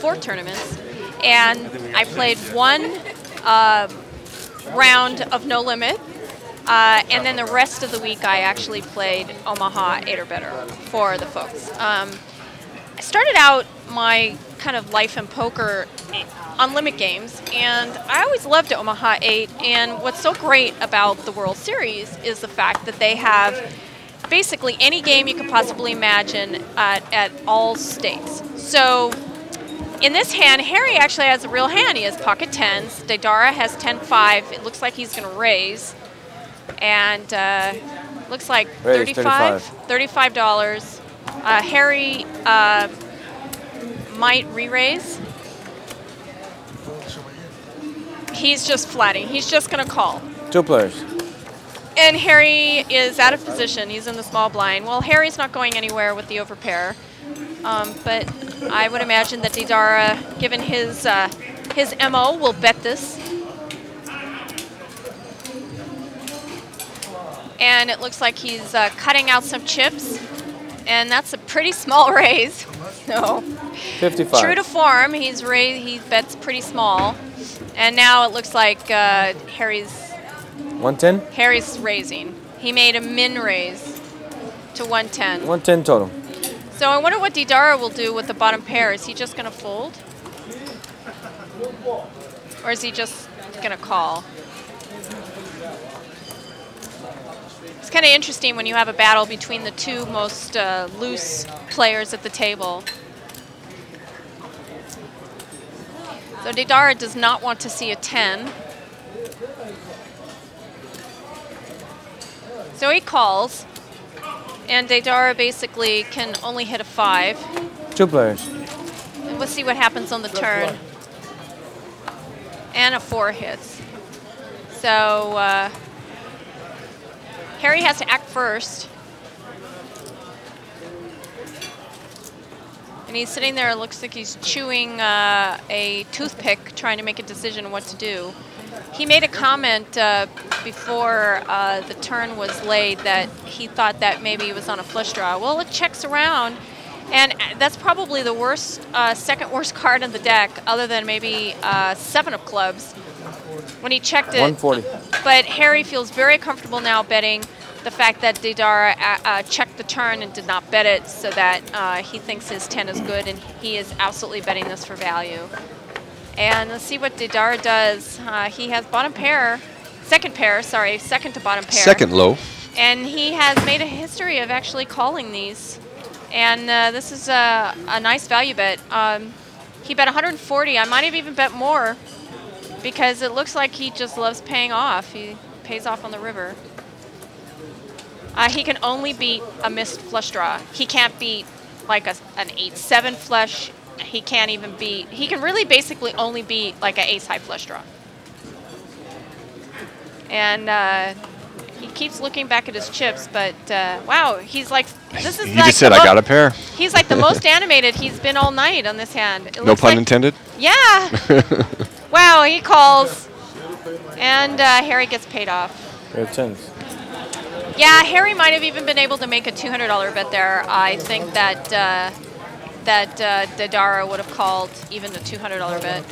4 tournaments, and I played 1 round of No Limit, and then the rest of the week I actually played Omaha 8 or better for the folks. I started out my kind of life in poker on limit games, and I always loved Omaha 8, and what's so great about the World Series is the fact that they have basically any game you could possibly imagine at all stakes. So in this hand, Harry actually has a real hand. He has pocket 10s. Deidara has 10-5. It looks like he's going to raise, and looks like $35. Harry might re-raise. He's just flatting. He's just going to call. 2 players. And Harry is out of position. He's in the small blind. Well, Harry's not going anywhere with the overpair. But I would imagine that Deidara, given his MO, will bet this. And it looks like he's cutting out some chips. And that's a pretty small raise. So 55. True to form, he bets pretty small. And now it looks like Harry's 110? Harry's raising. He made a min raise to 110. 110 total. So I wonder what Deidara will do with the bottom pair. Is he just going to fold? Or is he just going to call? It's kind of interesting when you have a battle between the 2 most loose players at the table. So Deidara does not want to see a 10. So he calls, and Deidara basically can only hit a 5. 2 players. And we'll see what happens on the turn. And a 4 hits. So Harry has to act first. And he's sitting there, it looks like he's chewing a toothpick, trying to make a decision on what to do. He made a comment before the turn was laid that he thought that maybe he was on a flush draw. Well, it checks around, and that's probably the worst, second worst card in the deck, other than maybe 7 of clubs. When he checked it, 140. But Harry feels very comfortable now betting the fact that Deidara checked the turn and did not bet it, so that he thinks his 10 is good, and he is absolutely betting this for value. And let's see what Deidara does. He has bottom pair, second to bottom pair. Second low. And he has made a history of actually calling these. And this is a nice value bet. He bet 140. I might have even bet more, because it looks like he just loves paying off. He pays off on the river. He can only beat a missed flush draw. He can't beat like an 8-7 flush. He can't even beat, he can really basically only beat like an ace-high flush draw. And he keeps looking back at his chips, but wow, he's like, this is He like just said, I got a pair. He's like the most animated he's been all night on this hand. It No pun like, intended? Yeah. Wow, he calls, and Harry gets paid off. Pair of 10s. Yeah, Harry might have even been able to make a $200 bet there. I think that Deidara would have called even a $200 bet.